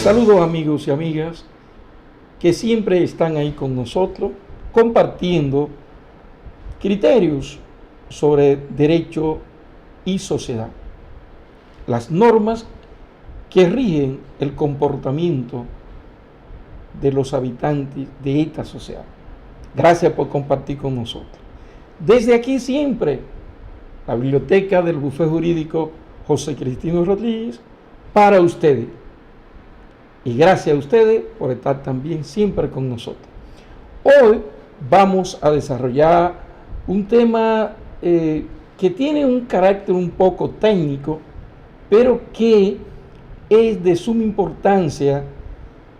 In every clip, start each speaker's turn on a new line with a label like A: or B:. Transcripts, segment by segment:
A: Saludos amigos y amigas que siempre están ahí con nosotros compartiendo criterios sobre derecho y sociedad, las normas que rigen el comportamiento de los habitantes de esta sociedad. Gracias por compartir con nosotros. Desde aquí siempre, la biblioteca del bufete jurídico José Cristino Rodríguez, para ustedes. Y gracias a ustedes por estar también siempre con nosotros. Hoy vamos a desarrollar un tema que tiene un carácter un poco técnico, pero que es de suma importancia,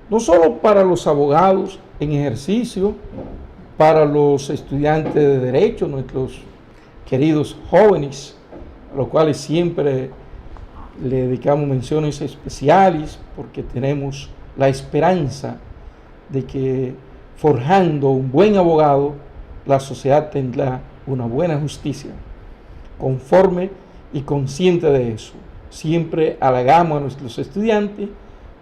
A: no solo para los abogados en ejercicio, para los estudiantes de Derecho, nuestros queridos jóvenes, a los cuales siempre le dedicamos menciones especiales, porque tenemos la esperanza de que forjando un buen abogado, la sociedad tendrá una buena justicia. Conforme y consciente de eso, siempre halagamos a nuestros estudiantes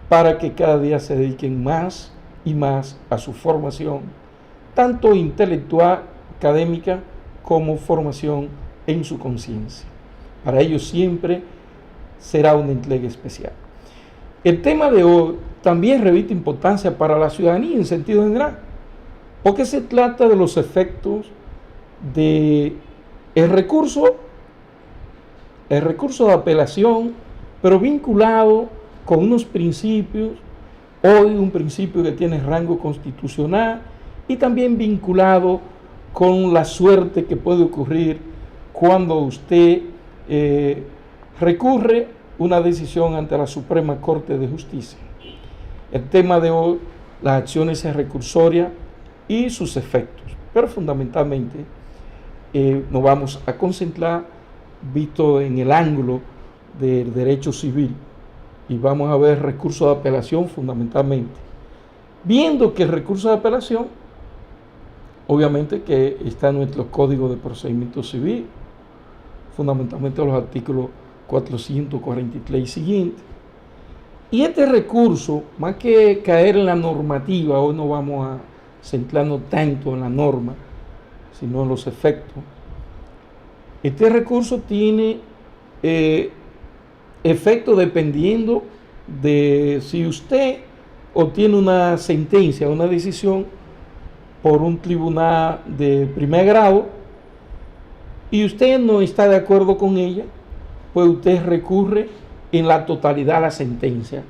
A: para que cada día se dediquen más y más a su formación, tanto intelectual, académica, como formación en su conciencia. Para ellos siempre será una entrega especial. El tema de hoy también reviste importancia para la ciudadanía en sentido general, porque se trata de los efectos de el recurso de apelación, pero vinculado con unos principios, hoy un principio que tiene rango constitucional y también vinculado con la suerte que puede ocurrir cuando usted recurre una decisión ante la Suprema Corte de Justicia. El tema de hoy, las acciones recursorias y sus efectos, pero fundamentalmente nos vamos a concentrar visto en el ángulo del derecho civil y vamos a ver recursos de apelación fundamentalmente, viendo que el recurso de apelación obviamente que está en nuestro Código de Procedimiento Civil, fundamentalmente los artículos 443 y siguientes. Y este recurso, más que caer en la normativa, hoy no vamos a centrarnos tanto en la norma, sino en los efectos. Este recurso tiene efecto dependiendo de si usted obtiene una sentencia, una decisión por un tribunal de primer grado y usted no está de acuerdo con ella, pues usted recurre en la totalidad a la sentencia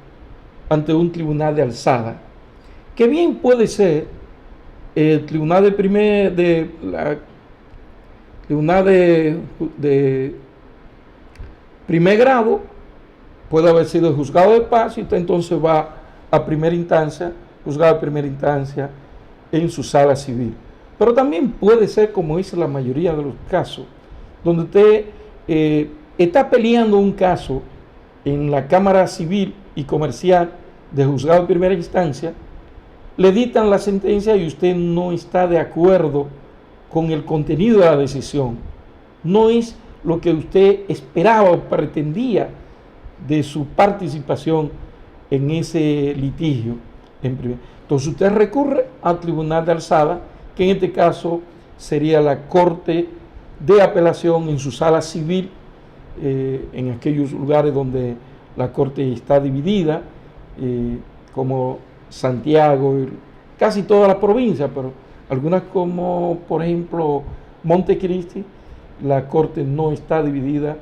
A: ante un tribunal de alzada, que bien puede ser el tribunal de primer grado, puede haber sido el juzgado de paz y usted entonces va a primera instancia, juzgado de primera instancia en su sala civil. Pero también puede ser, como dice la mayoría de los casos, donde usted está peleando un caso en la Cámara Civil y Comercial de juzgado de primera instancia, le dictan la sentencia y usted no está de acuerdo con el contenido de la decisión. No es lo que usted esperaba o pretendía de su participación en ese litigio. Entonces usted recurre al tribunal de alzada, que en este caso sería la Corte de Apelación en su sala civil, en aquellos lugares donde la Corte está dividida, como Santiago, casi toda la provincia, pero algunas como por ejemplo Montecristi, la Corte no está dividida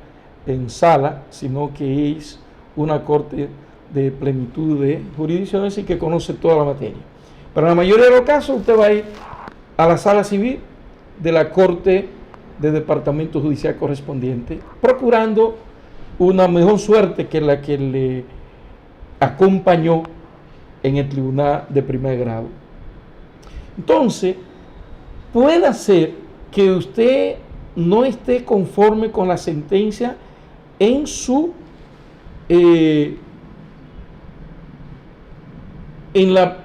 A: en sala, sino que es una Corte de plenitud de jurisdicciones y que conoce toda la materia. Pero en la mayoría de los casos usted va a ir a la sala civil de la Corte de Departamento Judicial correspondiente, procurando una mejor suerte que la que le acompañó en el tribunal de primer grado. Entonces, puede ser que usted no esté conforme con la sentencia en su en la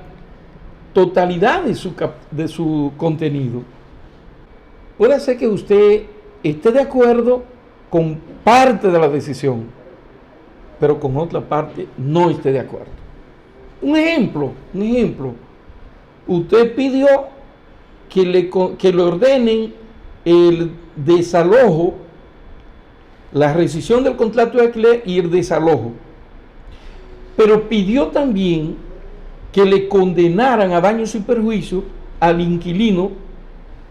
A: totalidad de su contenido. Puede ser que usted esté de acuerdo con parte de la decisión, pero con otra parte no esté de acuerdo. Un ejemplo. Usted pidió que le ordenen el desalojo, la rescisión del contrato de alquiler y el desalojo. Pero pidió también que le condenaran a daños y perjuicios al inquilino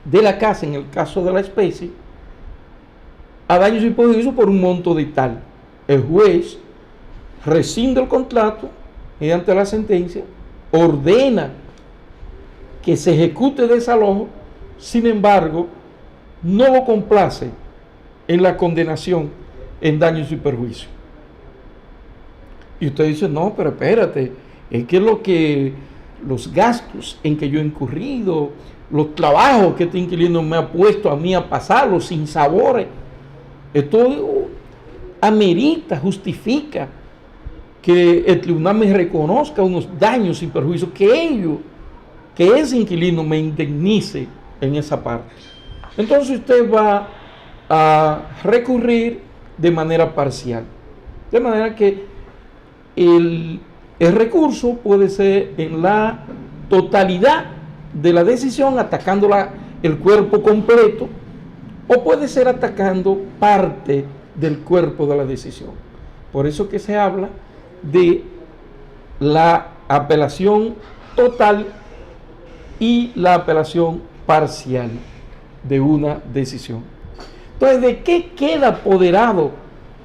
A: de la casa, en el caso de la especie, a daños y perjuicios por un monto de tal. El juez rescinde el contrato mediante la sentencia, ordena que se ejecute el desalojo, sin embargo, no lo complace en la condenación en daños y perjuicios. Y usted dice, no, pero espérate, es que los gastos en que yo he incurrido, los trabajos que este inquilino me ha puesto a mí a pasar, los sinsabores, esto amerita, justifica que el tribunal me reconozca unos daños y perjuicios, que ese inquilino me indemnice en esa parte. Entonces usted va a recurrir de manera parcial, de manera que el recurso puede ser en la totalidad de la decisión, atacando el cuerpo completo, o puede ser atacando parte del cuerpo de la decisión. Por eso que se habla de la apelación total y la apelación parcial de una decisión. Entonces, ¿de qué queda apoderado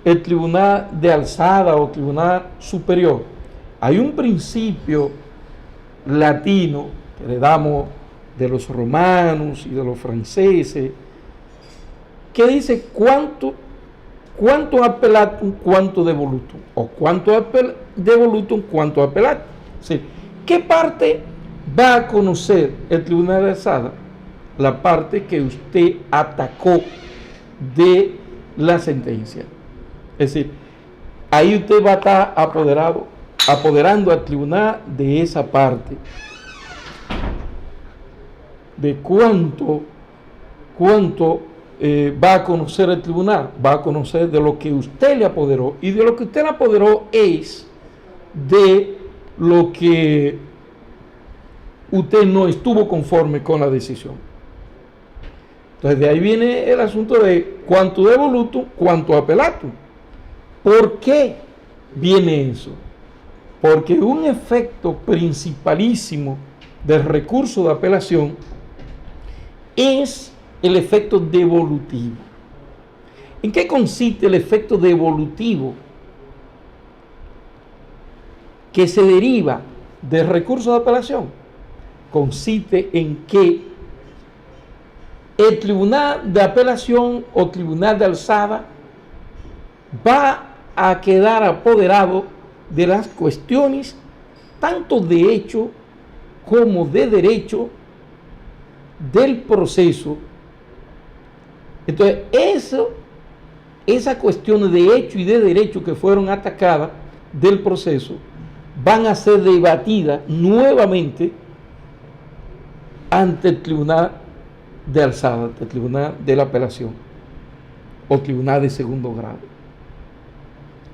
A: el tribunal de alzada o tribunal superior? Hay un principio latino que heredamos de los romanos y de los franceses, que dice cuánto apelatum, cuánto devolutum, o cuánto devolutum, cuánto apelatum. ¿Sí? ¿Qué parte va a conocer el tribunal de alzada? La parte que usted atacó de la sentencia. Es decir, ahí usted va a estar apoderando al tribunal de esa parte, de cuánto va a conocer el tribunal. Va a conocer de lo que usted le apoderó, y de lo que usted le apoderó es de lo que usted no estuvo conforme con la decisión. Entonces de ahí viene el asunto de cuánto devolutum, cuánto apelatum. ¿Por qué viene eso? Porque un efecto principalísimo del recurso de apelación es el efecto devolutivo. ¿En qué consiste el efecto devolutivo que se deriva del recurso de apelación? Consiste en que el tribunal de apelación o tribunal de alzada va a quedar apoderado de las cuestiones tanto de hecho como de derecho del proceso. Entonces, esas cuestiones de hecho y de derecho que fueron atacadas del proceso van a ser debatidas nuevamente ante el tribunal de alzada, ante el tribunal de la apelación o tribunal de segundo grado.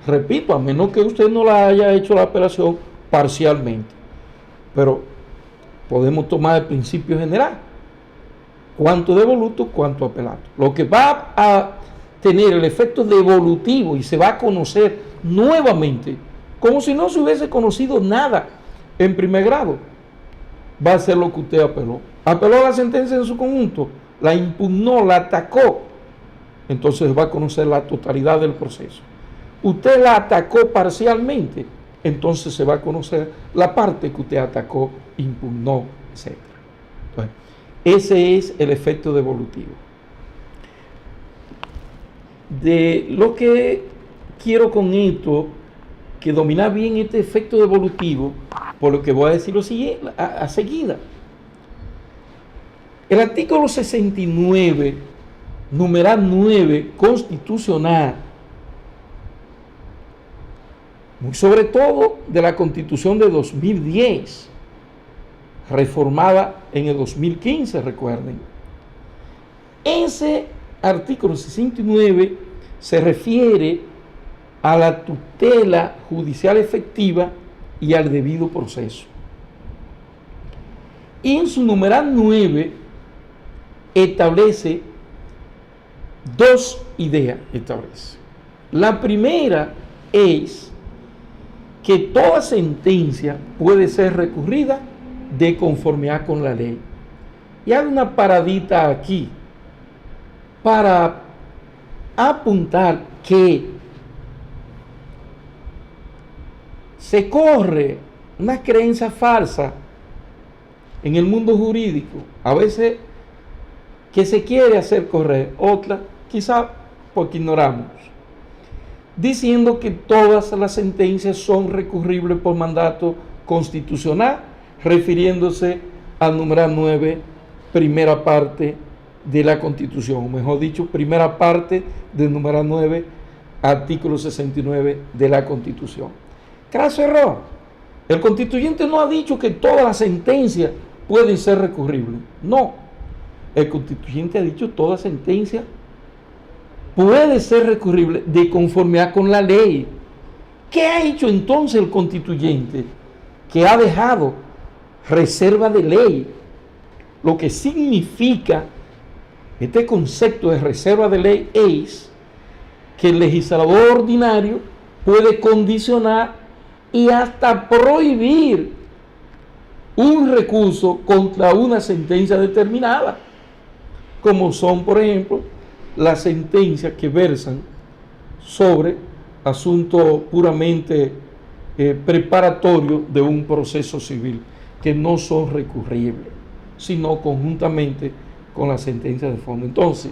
A: Repito, a menos que usted no la haya hecho la apelación parcialmente, pero podemos tomar el principio general: cuánto devoluto, cuánto apelato. Lo que va a tener el efecto devolutivo y se va a conocer nuevamente, como si no se hubiese conocido nada en primer grado, va a ser lo que usted apeló. Apeló la sentencia en su conjunto, la impugnó, la atacó, entonces va a conocer la totalidad del proceso. Usted la atacó parcialmente, entonces se va a conocer la parte que usted atacó, impugnó, etc. Entonces, ese es el efecto devolutivo. De lo que quiero con esto, que dominar bien este efecto devolutivo, por lo que voy a decir lo siguiente, a seguida. El artículo 69, numeral 9, constitucional, sobre todo de la Constitución de 2010, reformada en el 2015, recuerden. Ese artículo 69 se refiere a la tutela judicial efectiva y al debido proceso. Y en su numeral 9 establece dos ideas. La primera es que toda sentencia puede ser recurrida de conformidad con la ley. Y hay una paradita aquí para apuntar que se corre una creencia falsa en el mundo jurídico, a veces que se quiere hacer correr, otra quizá porque ignoramos, diciendo que todas las sentencias son recurribles por mandato constitucional, refiriéndose al numeral 9, primera parte de la Constitución, o mejor dicho, primera parte del numeral 9, artículo 69 de la Constitución. Craso error. El constituyente no ha dicho que todas las sentencias pueden ser recurribles. No. El constituyente ha dicho que toda sentencia puede ser recurrible de conformidad con la ley. ¿Qué ha hecho entonces el constituyente? Que ha dejado reserva de ley. Lo que significa este concepto de reserva de ley es que el legislador ordinario puede condicionar y hasta prohibir un recurso contra una sentencia determinada, como son, por ejemplo, las sentencias que versan sobre asuntos puramente preparatorios de un proceso civil, que no son recurribles, sino conjuntamente con las sentencias de fondo. Entonces,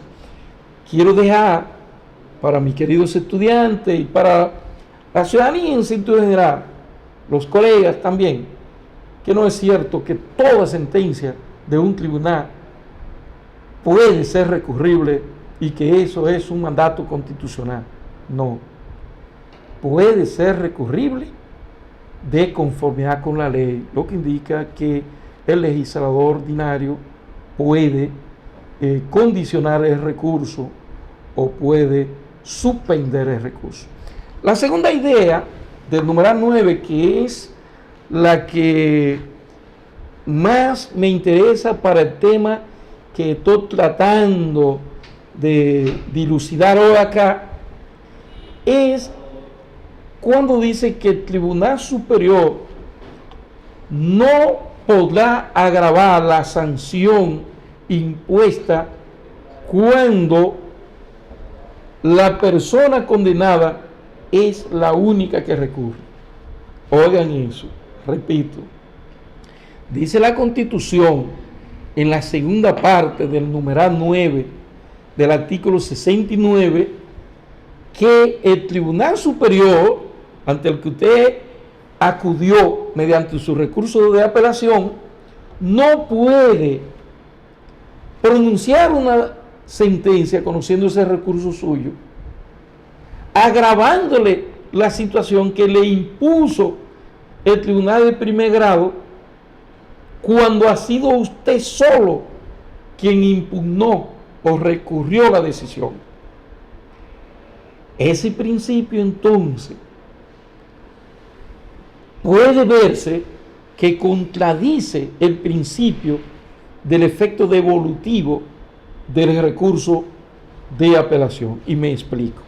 A: quiero dejar para mis queridos estudiantes y para la ciudadanía en sentido general, los colegas también, que no es cierto que toda sentencia de un tribunal puede ser recurrible y que eso es un mandato constitucional. No. Puede ser recurrible de conformidad con la ley, lo que indica que el legislador ordinario puede condicionar el recurso o puede suspender el recurso. La segunda idea del numeral 9, que es la que más me interesa para el tema que estoy tratando de dilucidar hoy acá, es cuando dice que el Tribunal Superior no podrá agravar la sanción impuesta cuando la persona condenada es la única que recurre. Oigan eso, repito. Dice la Constitución en la segunda parte del numeral 9 del artículo 69 que el Tribunal Superior, ante el que usted acudió mediante su recurso de apelación, no puede pronunciar una sentencia conociendo ese recurso suyo, agravándole la situación que le impuso el tribunal de primer grado cuando ha sido usted solo quien impugnó o recurrió la decisión. Ese principio entonces puede verse que contradice el principio del efecto devolutivo del recurso de apelación. Y me explico.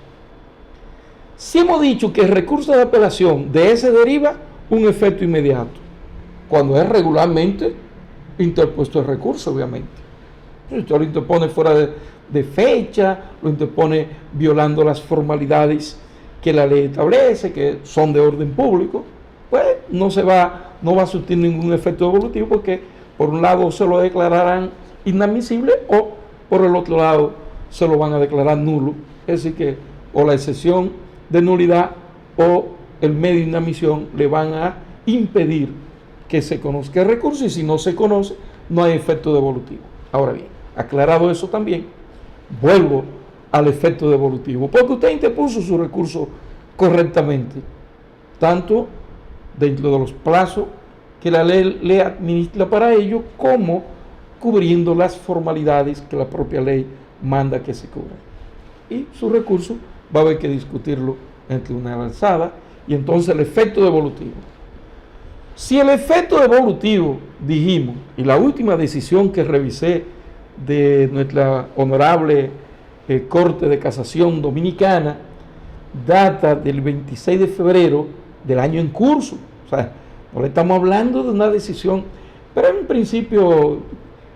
A: Si hemos dicho que el recurso de apelación de ese deriva un efecto inmediato, cuando es regularmente interpuesto el recurso, obviamente. Usted lo interpone fuera de fecha, lo interpone violando las formalidades que la ley establece, que son de orden público, pues no va a surtir ningún efecto devolutivo, porque por un lado se lo declararán inadmisible o por el otro lado se lo van a declarar nulo. Es decir que o la excepción de nulidad o el medio de inadmisión le van a impedir que se conozca el recurso, y si no se conoce no hay efecto devolutivo. Ahora bien, aclarado eso también, vuelvo al efecto devolutivo, porque usted interpuso su recurso correctamente, tanto dentro de los plazos que la ley le administra para ello, como cubriendo las formalidades que la propia ley manda que se cubran. Y su recurso va a haber que discutirlo en el tribunal de alzada, y entonces el efecto devolutivo Si el efecto evolutivo, dijimos, y la última decisión que revisé de nuestra honorable Corte de Casación Dominicana, data del 26 de febrero del año en curso. O sea, no le estamos hablando de una decisión, pero es un principio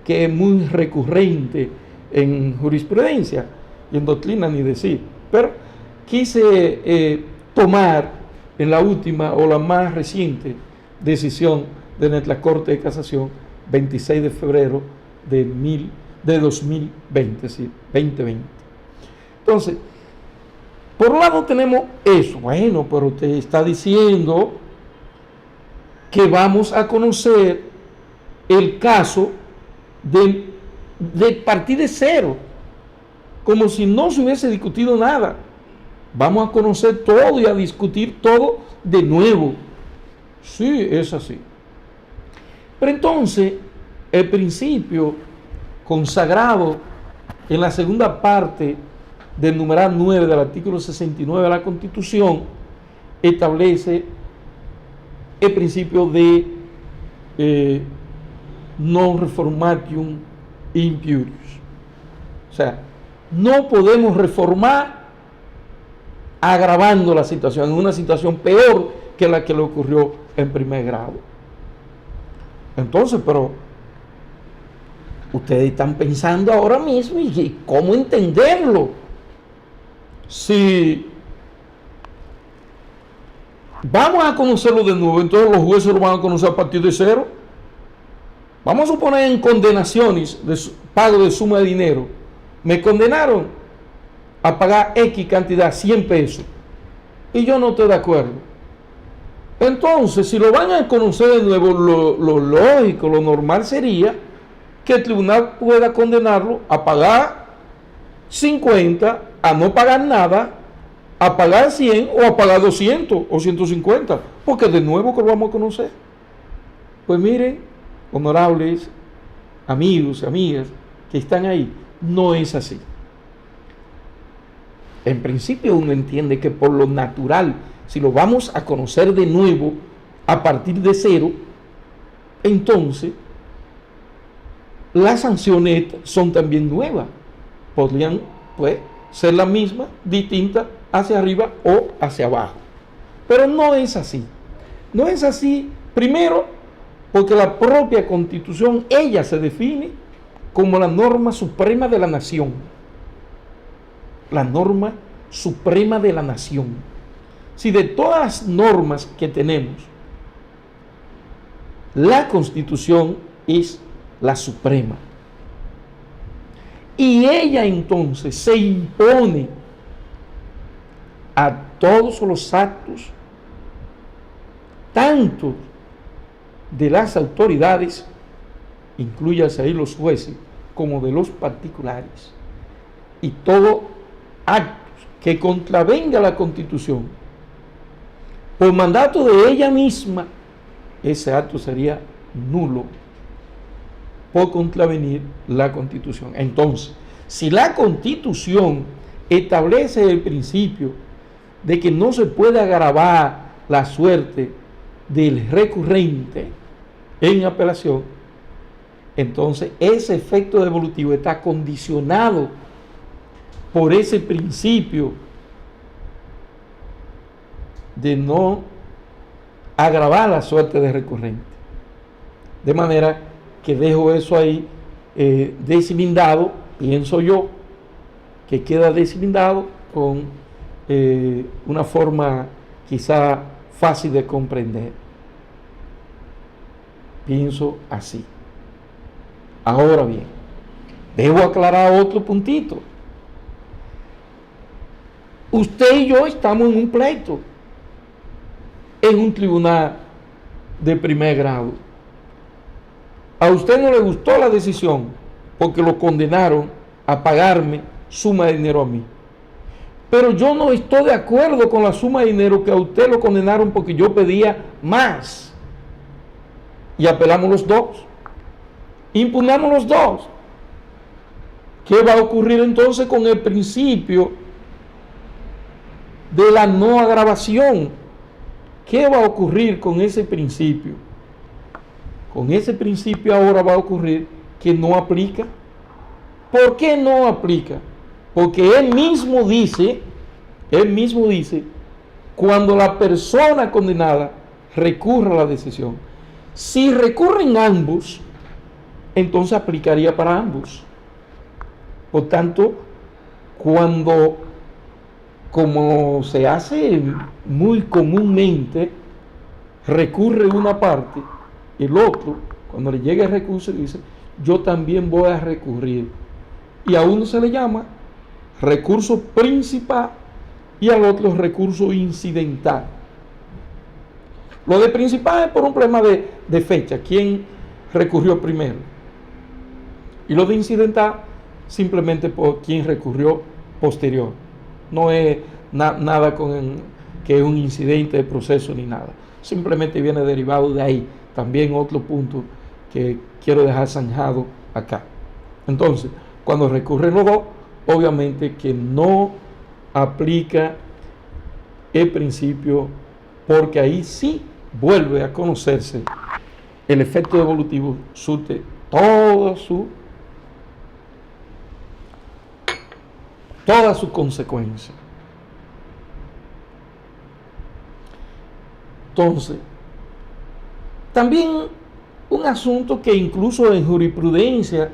A: que es muy recurrente en jurisprudencia y en doctrina, ni decir. Pero quise tomar en la última o la más reciente decisión de nuestra Corte de Casación, 26 de febrero de 2020, es decir, 2020. Entonces, por un lado tenemos eso. Bueno, pero usted está diciendo que vamos a conocer el caso de partir de cero, como si no se hubiese discutido nada. Vamos a conocer todo y a discutir todo de nuevo. Sí, es así. Pero entonces, el principio consagrado en la segunda parte del numeral 9 del artículo 69 de la Constitución establece el principio de non reformatium impurius. O sea, no podemos reformar agravando la situación, en una situación peor que la que le ocurrió en primer grado. Entonces, pero ustedes están pensando ahora mismo y cómo entenderlo. Si vamos a conocerlo de nuevo, entonces los jueces lo van a conocer a partir de cero. Vamos a suponer en condenaciones de pago de suma de dinero. Me condenaron a pagar X cantidad, 100 pesos, y yo no estoy de acuerdo. Entonces, si lo van a conocer de nuevo, lo lógico, lo normal sería que el tribunal pueda condenarlo a pagar 50, a no pagar nada, a pagar 100 o a pagar 200 o 150, porque de nuevo que lo vamos a conocer. Pues miren, honorables amigos y amigas que están ahí, no es así. En principio uno entiende que por lo natural, si lo vamos a conocer de nuevo a partir de cero, entonces las sanciones son también nuevas. Podrían, pues, ser la misma, distinta hacia arriba o hacia abajo. Pero no es así. No es así, primero, porque la propia Constitución, ella se define como la norma suprema de la nación. La norma suprema de la nación. Si de todas las normas que tenemos, la Constitución es la suprema. Y ella entonces se impone a todos los actos, tanto de las autoridades, incluyase ahí los jueces, como de los particulares. Y todo actos que contravenga la Constitución, por mandato de ella misma, ese acto sería nulo por contravenir la Constitución. Entonces, si la Constitución establece el principio de que no se puede agravar la suerte del recurrente en apelación, entonces ese efecto devolutivo está condicionado por ese principio de no agravar la suerte del recurrente. De manera que dejo eso ahí deslindado, pienso yo, que queda deslindado con una forma quizá fácil de comprender. Pienso así. Ahora bien, debo aclarar otro puntito. Usted y yo estamos en un pleito, en un tribunal de primer grado. A usted no le gustó la decisión porque lo condenaron a pagarme suma de dinero a mí. Pero yo no estoy de acuerdo con la suma de dinero que a usted lo condenaron porque yo pedía más. Y apelamos los dos. Impugnamos los dos. ¿Qué va a ocurrir entonces con el principio de la no agravación? ¿Qué va a ocurrir con ese principio? con ese principio ahora va a ocurrir que no aplica. ¿Por qué no aplica? Porque él mismo dice, cuando la persona condenada recurra a la decisión. Si recurren ambos, entonces aplicaría para ambos. Por tanto, como se hace muy comúnmente, recurre una parte, el otro, cuando le llega el recurso, dice, yo también voy a recurrir. Y a uno se le llama recurso principal y al otro recurso incidental. Lo de principal es por un problema de fecha, quién recurrió primero. Y lo de incidental simplemente por quién recurrió posterior. No es nada que es un incidente de proceso ni nada. Simplemente viene derivado de ahí. También otro punto que quiero dejar zanjado acá. Entonces, cuando recurren los dos, obviamente que no aplica el principio, porque ahí sí vuelve a conocerse el efecto devolutivo, surte toda su consecuencia. Entonces, también un asunto que incluso en jurisprudencia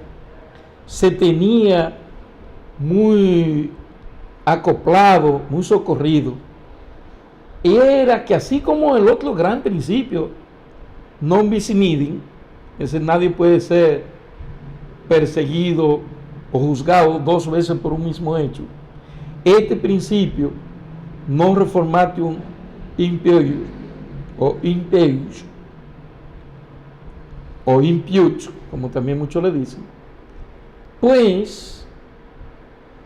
A: se tenía muy acoplado, muy socorrido, era que así como el otro gran principio, non bis in idem, es decir, nadie puede ser perseguido o juzgado dos veces por un mismo hecho, este principio, non reformatium impeius, o impiut, como también muchos le dicen, pues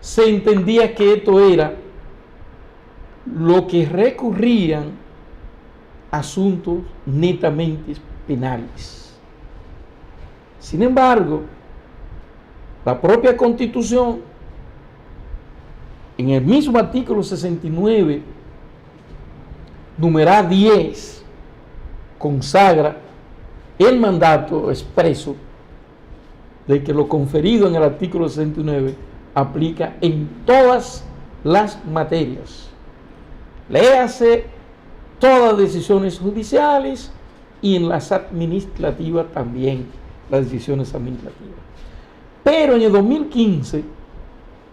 A: se entendía que esto era lo que recurrían asuntos netamente penales. Sin embargo, la propia Constitución, en el mismo artículo 69, numeral 10, consagra el mandato expreso de que lo conferido en el artículo 69 aplica en todas las materias. Léase todas las decisiones judiciales y en las administrativas también, las decisiones administrativas. Pero en el 2015,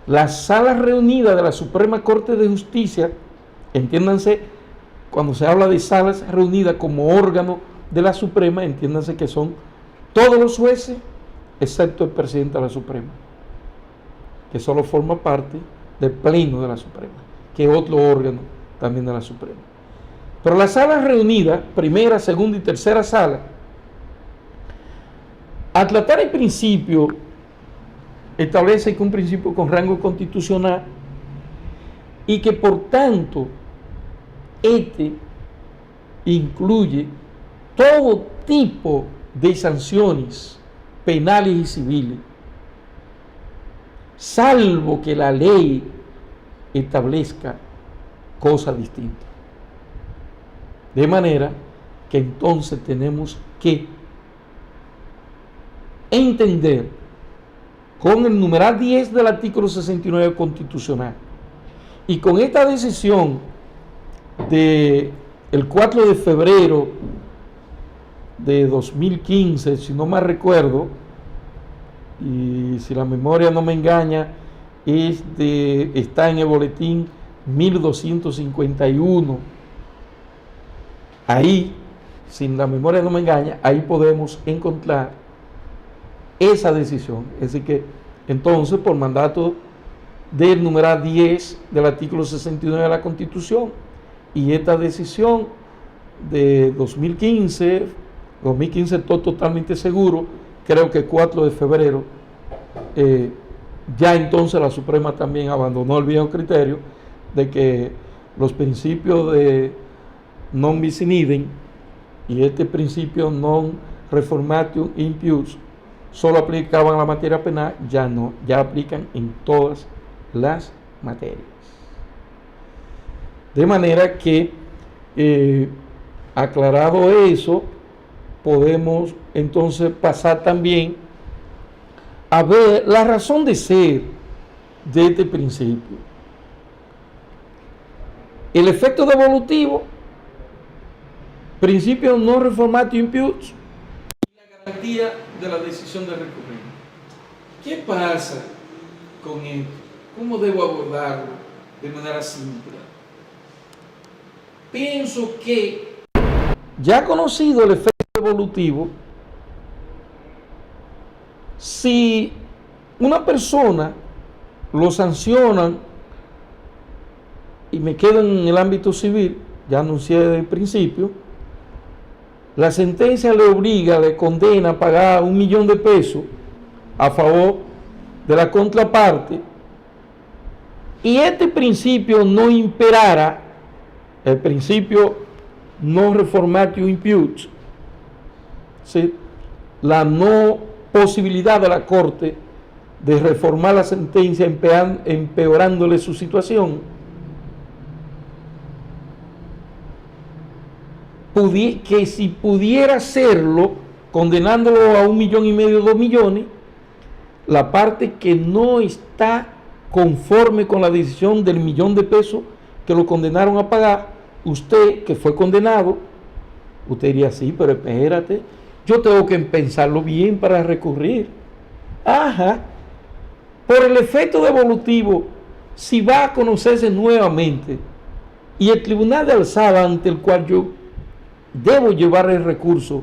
A: la Sala Reunida de la Suprema Corte de Justicia, entiéndanse, cuando se habla de salas reunidas como órgano de la Suprema, entiéndanse que son todos los jueces, excepto el presidente de la Suprema, que solo forma parte del Pleno de la Suprema, que es otro órgano también de la Suprema. Pero las salas reunidas, primera, segunda y tercera sala, al tratar el principio, establece que un principio con rango constitucional y que por tanto este incluye todo tipo de sanciones penales y civiles, salvo que la ley establezca cosa distinta. De manera que entonces tenemos que entender con el numeral 10 del artículo 69 constitucional y con esta decisión del 4 de febrero de 2015, si no mal recuerdo, y si la memoria no me engaña, está en el boletín 1251. Ahí, si la memoria no me engaña, ahí podemos encontrar esa decisión. Es decir que, entonces, por mandato del numeral 10 del artículo 69 de la Constitución, y esta decisión de 2015 estoy totalmente seguro, creo que el 4 de febrero, ya entonces la Suprema también abandonó el viejo criterio de que los principios de non bis in idem y este principio non reformatium impius solo aplicaban a la materia penal, ya no, ya aplican en todas las materias. De manera que, aclarado eso, podemos entonces pasar también a ver la razón de ser de este principio. El efecto devolutivo, principio non reformatio impiuts y la garantía de la decisión de recurrir. ¿Qué pasa con esto? ¿Cómo debo abordarlo de manera simple? Pienso que, ya conocido el efecto devolutivo, si una persona lo sancionan y me quedo en el ámbito civil, ya anuncié desde el principio, la sentencia le obliga, le condena a pagar 1 millón de pesos a favor de la contraparte, y este principio no imperara, el principio non reformatio impiuts, ¿sí?, la no posibilidad de la Corte de reformar la sentencia empeorándole su situación, que si pudiera hacerlo condenándolo a 1,5 millones, 2 millones, la parte que no está conforme con la decisión del 1 millón de pesos que lo condenaron a pagar, usted que fue condenado, usted diría, sí, pero espérate, yo tengo que pensarlo bien para recurrir. Ajá, por el efecto devolutivo, si va a conocerse nuevamente y el tribunal de alzada ante el cual yo debo llevar el recurso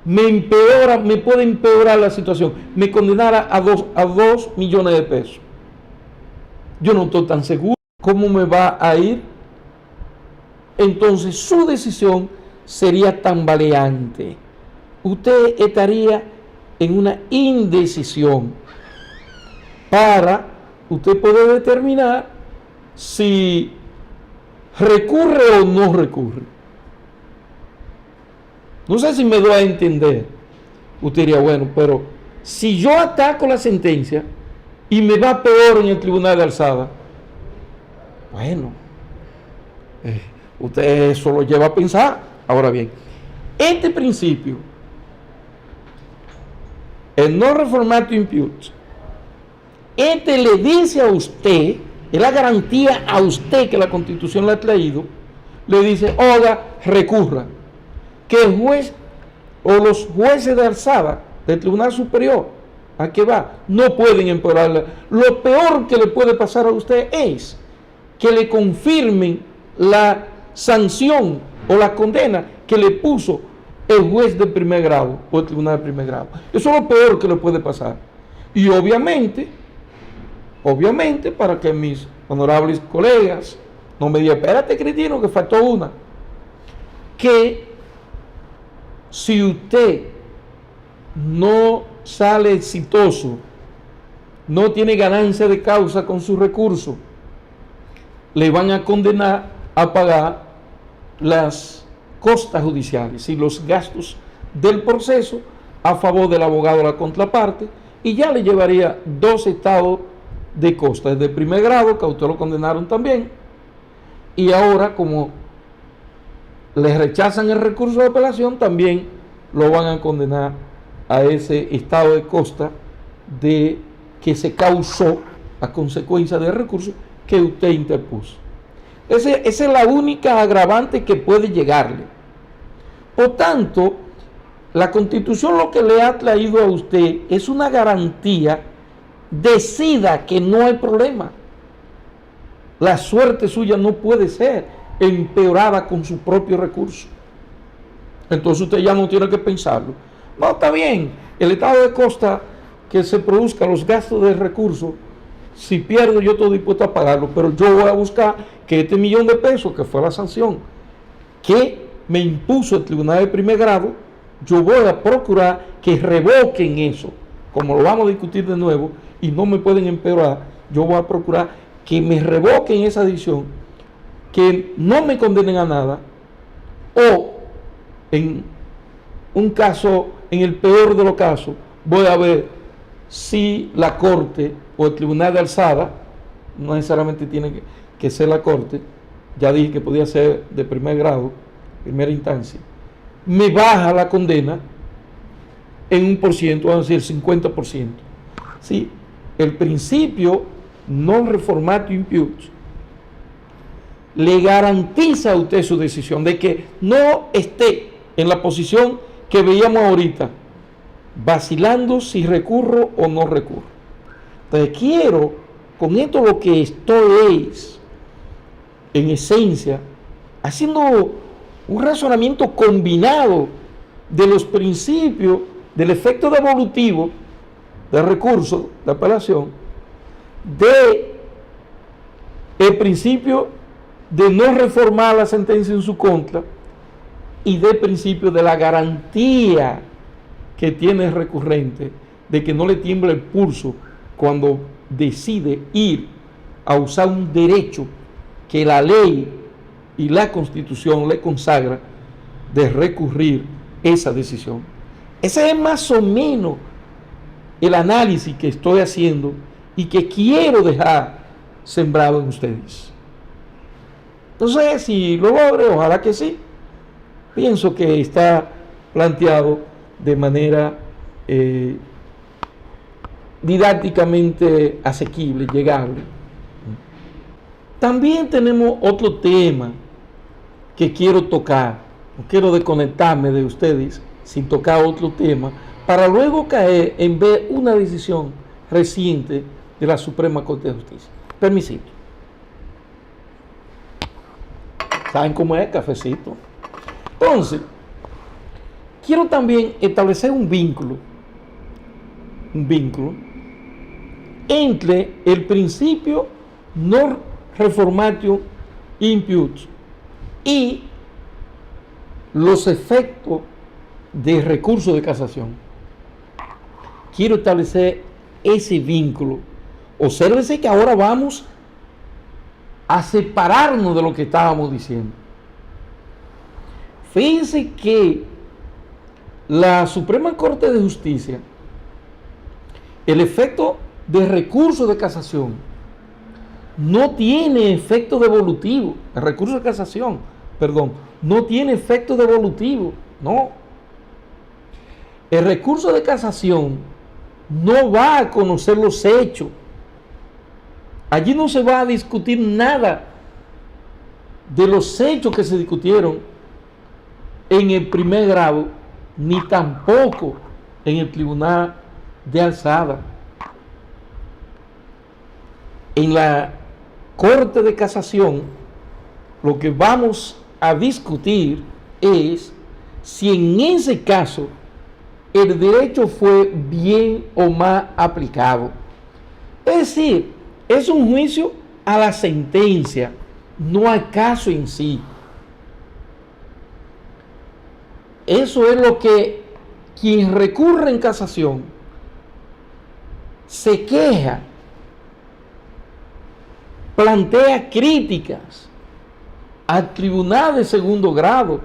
A: me puede empeorar la situación, me condenara a 2 millones de pesos, yo no estoy tan seguro cómo me va a ir. Entonces su decisión sería tambaleante. Usted estaría en una indecisión para usted poder determinar si recurre o no recurre. No sé si me doy a entender. Usted diría, bueno, pero si yo ataco la sentencia y me va peor en el tribunal de alzada, bueno, usted eso lo lleva a pensar. Ahora bien, este principio, el non reformatio impiuts, este le dice a usted, es la garantía a usted que la Constitución le ha traído, le dice, oiga, recurra, que el juez o los jueces de alzada del Tribunal Superior, ¿a qué va? No pueden empeorarla. Lo peor que le puede pasar a usted es que le confirmen la sanción o la condena que le puso el juez de primer grado o el tribunal de primer grado. Eso es lo peor que le puede pasar. Y obviamente, para que mis honorables colegas no me digan, espérate, cretino, que faltó una, que si usted no sale exitoso, no tiene ganancia de causa con su recurso, le van a condenar a pagar las costas judiciales y los gastos del proceso a favor del abogado de la contraparte, y ya le llevaría 2 estados de costas de primer grado, que a usted lo condenaron también, y ahora como le rechazan el recurso de apelación, también lo van a condenar a ese estado de costa de que se causó a consecuencia del recurso que usted interpuso. Esa es la única agravante que puede llegarle. Por tanto, la Constitución lo que le ha traído a usted es una garantía. Decida que no hay problema. La suerte suya no puede ser empeorada con su propio recurso. Entonces usted ya no tiene que pensarlo. No, está bien, el estado de costa que se produzca, los gastos de recursos, si pierdo yo estoy dispuesto a pagarlo, pero yo voy a buscar que este 1 millón de pesos, que fue la sanción que me impuso el tribunal de primer grado, yo voy a procurar que revoquen eso, como lo vamos a discutir de nuevo, y no me pueden empeorar. Yo voy a procurar que me revoquen esa decisión, que no me condenen a nada, o en un caso, en el peor de los casos, voy a ver si la Corte o el Tribunal de Alzada, no necesariamente tiene que ser la Corte, ya dije que podía ser de primer grado, primera instancia, me baja la condena en un por ciento, vamos a decir 50%. ¿Sí? El principio non reformatio impiutus le garantiza a usted su decisión de que no esté en la posición que veíamos ahorita, vacilando si recurro o no recurro. Entonces quiero, con esto lo que esto es, en esencia, haciendo un razonamiento combinado de los principios del efecto devolutivo del recurso de apelación, de el principio de no reformar la sentencia en su contra y del principio de la garantía que tiene el recurrente de que no le tiembla el pulso cuando decide ir a usar un derecho que la ley y la Constitución le consagra de recurrir esa decisión. Ese es más o menos el análisis que estoy haciendo y que quiero dejar sembrado en ustedes. No sé si lo logre, ojalá que sí. Pienso que está planteado de manera didácticamente asequible, llegable. También tenemos otro tema que quiero tocar. No quiero desconectarme de ustedes sin tocar otro tema, para luego caer en ver una decisión reciente de la Suprema Corte de Justicia. Permisito. ¿Saben cómo es? Cafecito. Entonces, quiero también establecer un vínculo entre el principio non reformatio impiutus y los efectos de recurso de casación. Quiero establecer ese vínculo. Obsérvese que ahora vamos a separarnos de lo que estábamos diciendo. Fíjense que la Suprema Corte de Justicia, el efecto de recurso de casación no tiene efecto devolutivo. El recurso de casación, perdón, no tiene efecto devolutivo, no. El recurso de casación no va a conocer los hechos. Allí no se va a discutir nada de los hechos que se discutieron en el primer grado, ni tampoco en el tribunal de alzada. En la Corte de Casación, lo que vamos a discutir es si en ese caso el derecho fue bien o mal aplicado. Es decir, es un juicio a la sentencia, no al caso en sí. Eso es lo que quien recurre en casación se queja, plantea críticas al tribunal de segundo grado,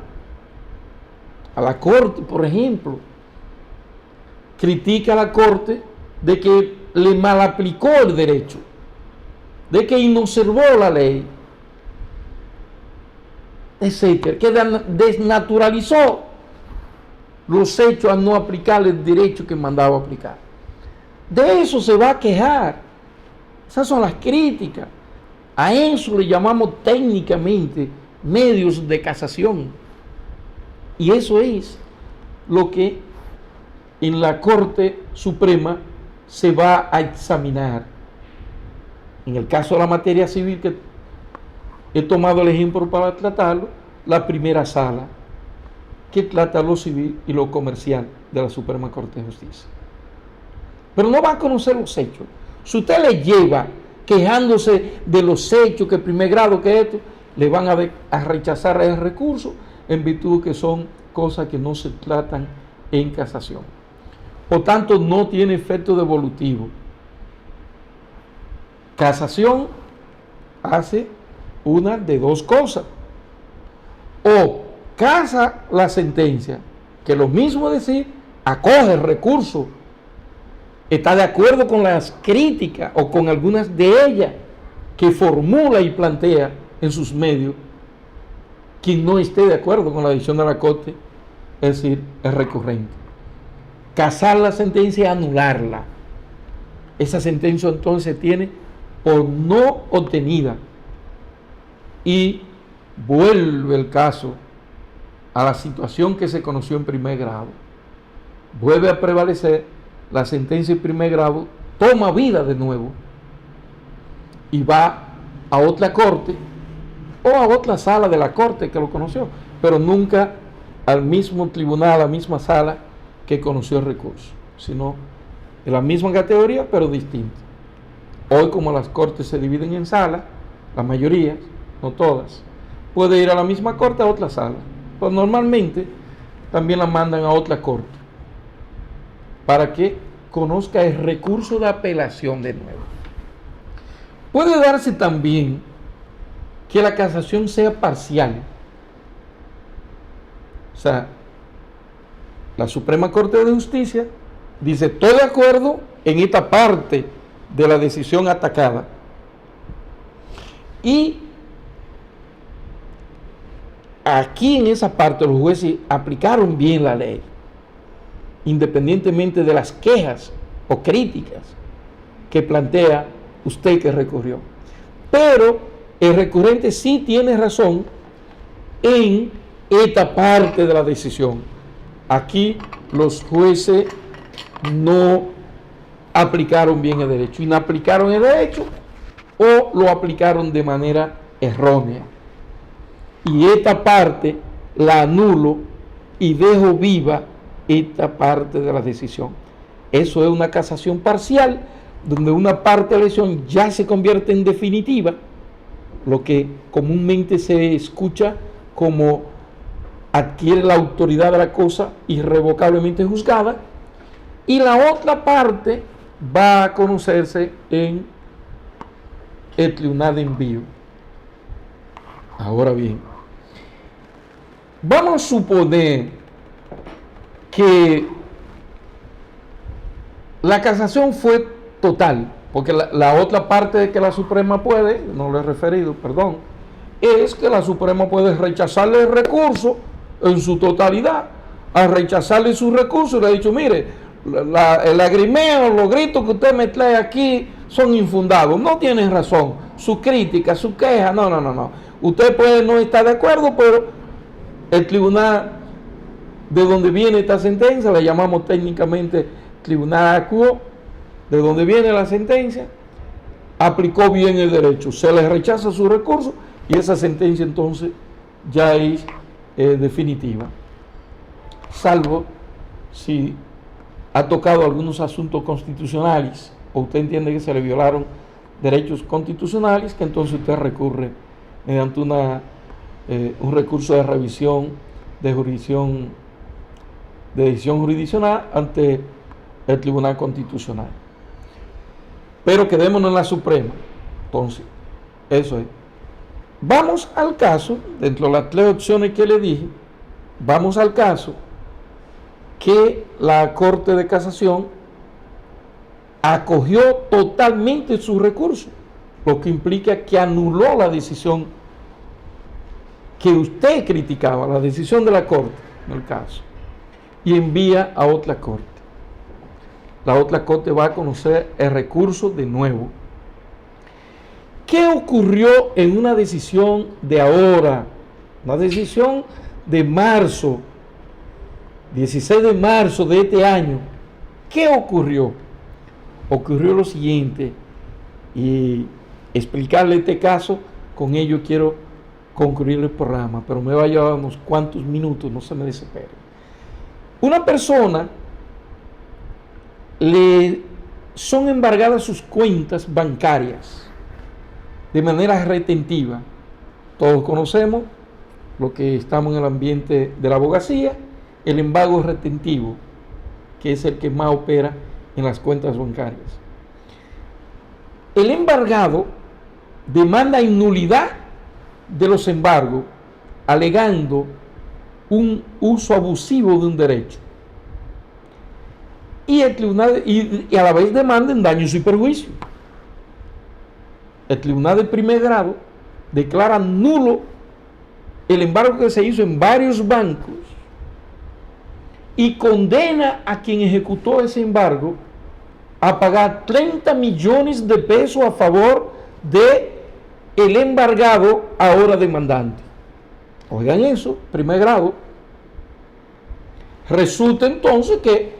A: a la Corte, por ejemplo. Critica a la Corte de que le malaplicó el derecho, de que inobservó la ley, etcétera, que desnaturalizó los hechos al no aplicar el derecho que mandaba aplicar. De eso se va a quejar. Esas son las críticas. A eso le llamamos técnicamente medios de casación. Y eso es lo que en la Corte Suprema se va a examinar. En el caso de la materia civil, que he tomado el ejemplo para tratarlo, la primera sala, que trata lo civil y lo comercial de la Suprema Corte de Justicia. Pero no va a conocer los hechos. Si usted le lleva quejándose de los hechos, que primer grado, que esto, le van a rechazar el recurso en virtud de que son cosas que no se tratan en casación. Por tanto, no tiene efecto devolutivo. Casación hace una de dos cosas. O casa la sentencia, que lo mismo decir, acoge el recurso, está de acuerdo con las críticas o con algunas de ellas que formula y plantea en sus medios. Quien no esté de acuerdo con la decisión de la Corte es decir, el recurrente. Casar la sentencia y anularla. Esa sentencia entonces se tiene por no obtenida y vuelve el caso a la situación que se conoció en primer grado. Vuelve a prevalecer la sentencia en primer grado, toma vida de nuevo y va a otra corte o a otra sala de la corte que lo conoció, pero nunca al mismo tribunal, a la misma sala que conoció el recurso, sino de la misma categoría pero distinta. Hoy, como las cortes se dividen en salas, la mayoría, no todas, puede ir a la misma corte a otra sala, pues normalmente también la mandan a otra corte para que conozca el recurso de apelación de nuevo. Puede darse también que la casación sea parcial. O sea, la Suprema Corte de Justicia dice: estoy de acuerdo en esta parte de la decisión atacada, y aquí en esa parte los jueces aplicaron bien la ley, independientemente de las quejas o críticas que plantea usted que recurrió. Pero el recurrente sí tiene razón en esta parte de la decisión. Aquí los jueces no aplicaron bien el derecho, inaplicaron el derecho o lo aplicaron de manera errónea. Y esta parte la anulo y dejo viva esta parte de la decisión. Eso es una casación parcial, donde una parte de la decisión ya se convierte en definitiva, lo que comúnmente se escucha como adquiere la autoridad de la cosa irrevocablemente juzgada, y la otra parte va a conocerse en el tribunal de envío. Ahora bien, vamos a suponer que la casación fue total, porque la otra parte de que la Suprema puede, no lo he referido, perdón, es que la Suprema puede rechazarle el recurso en su totalidad. Al rechazarle su recurso le ha dicho: mire, el lagrimeo, los gritos que usted me trae aquí son infundados, no tienen razón, su crítica, su queja, no. Usted puede no estar de acuerdo, pero el tribunal de donde viene esta sentencia, le llamamos técnicamente tribunal acuo, de donde viene la sentencia, aplicó bien el derecho, se le rechaza su recurso y esa sentencia entonces ya es definitiva, salvo si ha tocado algunos asuntos constitucionales o usted entiende que se le violaron derechos constitucionales, que entonces usted recurre mediante un recurso de revisión de jurisdicción, de decisión jurisdiccional ante el Tribunal Constitucional. Pero quedémonos en la Suprema. Entonces, eso es. Vamos al caso, dentro de las 3 opciones que le dije, vamos al caso que la Corte de Casación acogió totalmente su recurso, lo que implica que anuló la decisión que usted criticaba, la decisión de la Corte, en el caso, y envía a otra Corte. La otra Corte va a conocer el recurso de nuevo. ¿Qué ocurrió en una decisión de ahora? Una decisión de marzo, 16 de marzo de este año. ¿Qué ocurrió? Ocurrió lo siguiente, y explicarle este caso, con ello quiero concluir el programa, pero me va a llevar unos cuantos minutos, no se me desespere. Una persona le son embargadas sus cuentas bancarias de manera retentiva. Todos conocemos lo que estamos en el ambiente de la abogacía, el embargo retentivo, que es el que más opera en las cuentas bancarias. El embargado demanda nulidad de los embargos, alegando un uso abusivo de un derecho. Y el tribunal, y a la vez demanden daños y perjuicios. El tribunal de primer grado declara nulo el embargo que se hizo en varios bancos y condena a quien ejecutó ese embargo a pagar 30 millones de pesos a favor de el embargado, ahora demandante. Oigan eso, primer grado. Resulta entonces que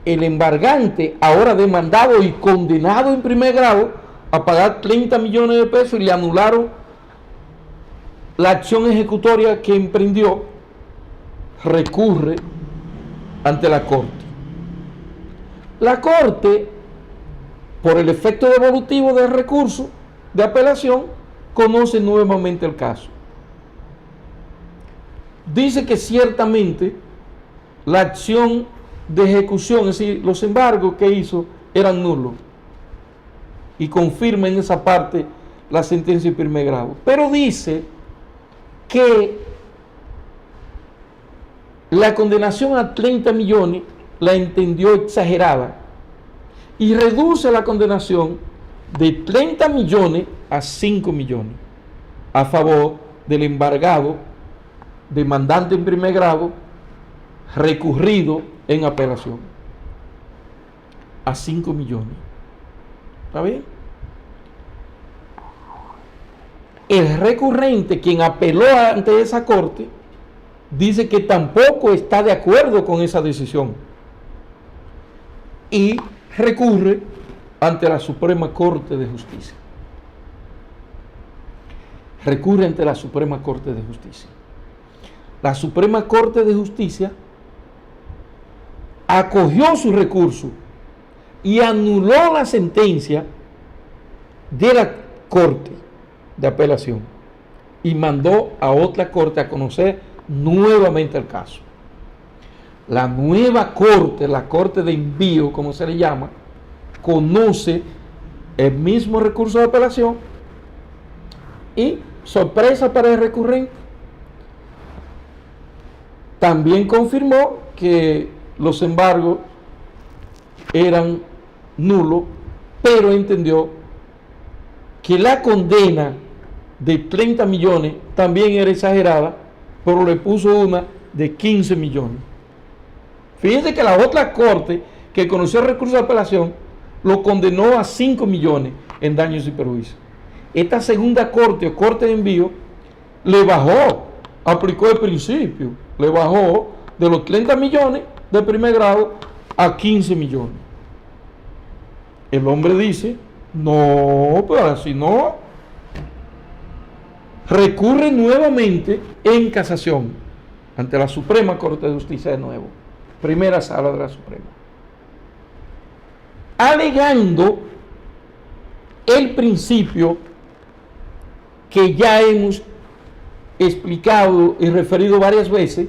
A: el embargante, ahora demandado y condenado en primer grado a pagar 30 millones de pesos, y le anularon la acción ejecutoria que emprendió, recurre ante la Corte. La Corte, por el efecto devolutivo del recurso de apelación, conoce nuevamente el caso. Dice que ciertamente la acción de ejecución, es decir, los embargos que hizo eran nulos, y confirma en esa parte la sentencia de primer grado. Pero dice que la condenación a 30 millones la entendió exagerada y reduce la condenación de 30 millones a 5 millones a favor del embargado, demandante en primer grado, recurrido en apelación, a 5 millones. ¿Está bien? El recurrente, quien apeló ante esa corte, dice que tampoco está de acuerdo con esa decisión y recurre ante la Suprema Corte de Justicia. Recurre ante la Suprema Corte de Justicia. La Suprema Corte de Justicia acogió su recurso y anuló la sentencia de la Corte de Apelación y mandó a otra corte a conocer nuevamente el caso. La nueva corte, la corte de envío, como se le llama, conoce el mismo recurso de apelación y, sorpresa para el recurrente, también confirmó que los embargos eran nulos, pero entendió que la condena de 30 millones también era exagerada, pero le puso una de 15 millones. Fíjense que la otra corte que conoció el recurso de apelación lo condenó a 5 millones en daños y perjuicios. Esta segunda corte o corte de envío le bajó, aplicó el principio, le bajó de los 30 millones de primer grado a 15 millones. El hombre dice, no, pero así no. Recurre nuevamente en casación ante la Suprema Corte de Justicia de nuevo, primera sala de la Suprema, alegando el principio que ya hemos explicado y referido varias veces,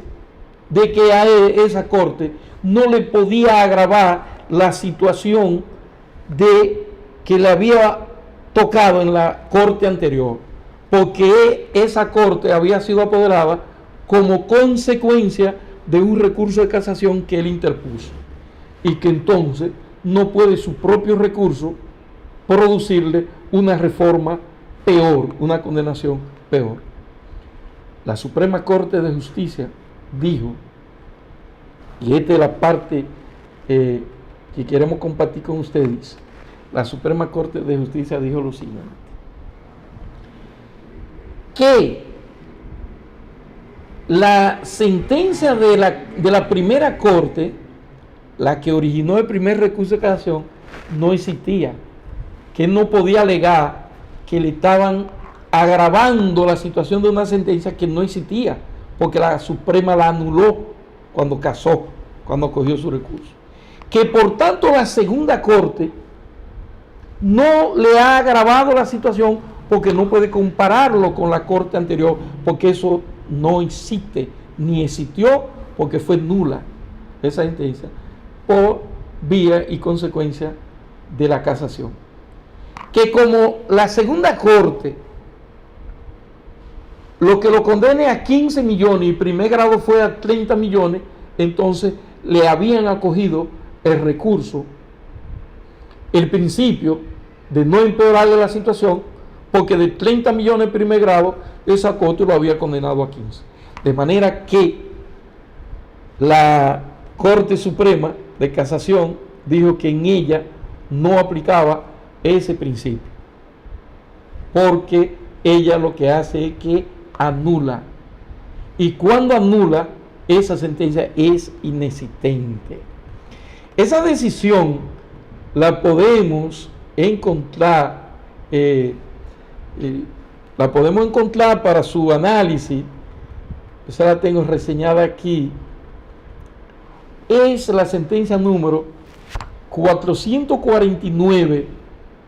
A: de que a esa corte no le podía agravar la situación de que le había tocado en la corte anterior, porque esa corte había sido apoderada como consecuencia de un recurso de casación que él interpuso, y que entonces no puede su propio recurso producirle una reforma peor, una condenación peor. La Suprema Corte de Justicia dijo, y esta es la parte que queremos compartir con ustedes, la Suprema Corte de Justicia dijo lo siguiente, que la sentencia de la primera corte, la que originó el primer recurso de casación, no existía, que no podía alegar que le estaban agravando la situación de una sentencia que no existía, porque la Suprema la anuló cuando casó, cuando cogió su recurso. Que por tanto la segunda corte no le ha agravado la situación, porque no puede compararlo con la corte anterior, porque eso no existe, ni existió, porque fue nula esa sentencia, por vía y consecuencia de la casación. Que como la segunda corte lo que lo condene a 15 millones y primer grado fue a 30 millones, entonces le habían acogido el recurso, el principio de no empeorarle la situación, porque de 30 millones de primer grado, esa corte lo había condenado a 15. De manera que la Corte Suprema de Casación dijo que en ella no aplicaba ese principio, porque ella lo que hace es que anula, y cuando anula, esa sentencia es inexistente. Esa decisión la podemos encontrar, para su análisis. Esa la tengo reseñada aquí. Es la sentencia número 449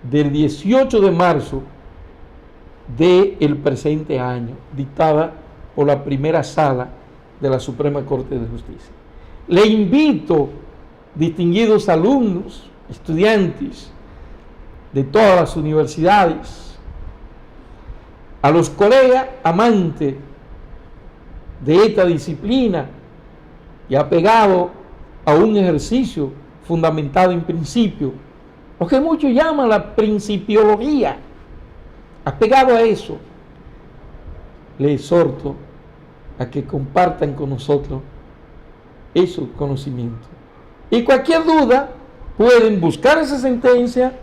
A: del 18 de marzo del presente año, dictada por la primera sala de la Suprema Corte de Justicia. Le invito, distinguidos alumnos, estudiantes de todas las universidades, a los colegas amantes de esta disciplina y apegados a un ejercicio fundamentado en principio, lo que muchos llaman la principiología, apegado a eso, les exhorto a que compartan con nosotros esos conocimientos. Y cualquier duda, pueden buscar esa sentencia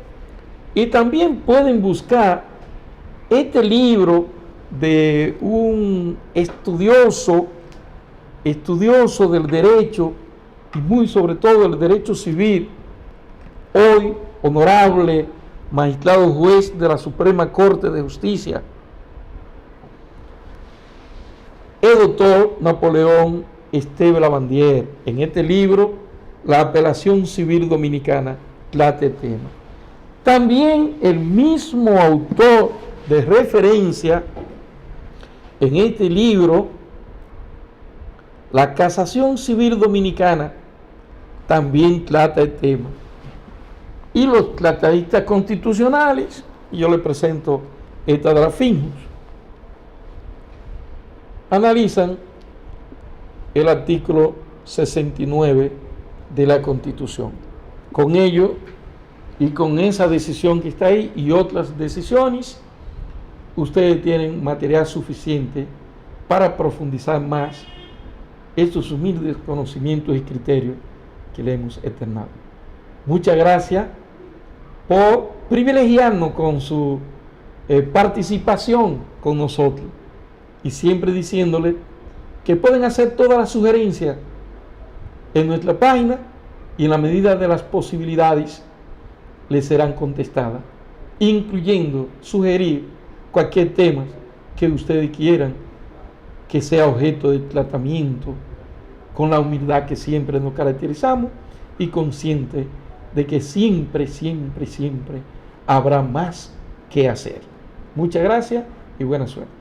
A: y también pueden buscar este libro de un estudioso del derecho y muy sobre todo del derecho civil, hoy honorable magistrado juez de la Suprema Corte de Justicia, el doctor Napoleón Esteve Lavandier. En este libro, la apelación civil dominicana trata el tema. También el mismo autor de referencia en este libro, la casación civil dominicana, también trata el tema. Y los tratadistas constitucionales, y yo le presento esta de la Finjus, analizan el artículo 69 de la Constitución. Con ello y con esa decisión que está ahí y otras decisiones, ustedes tienen material suficiente para profundizar más estos humildes conocimientos y criterios que le hemos externado. Muchas gracias por privilegiarnos con su participación con nosotros, y siempre diciéndole que pueden hacer todas las sugerencias en nuestra página y en la medida de las posibilidades les serán contestadas, incluyendo sugerir cualquier tema que ustedes quieran que sea objeto de tratamiento, con la humildad que siempre nos caracterizamos y consciente de que siempre habrá más que hacer. Muchas gracias y buena suerte.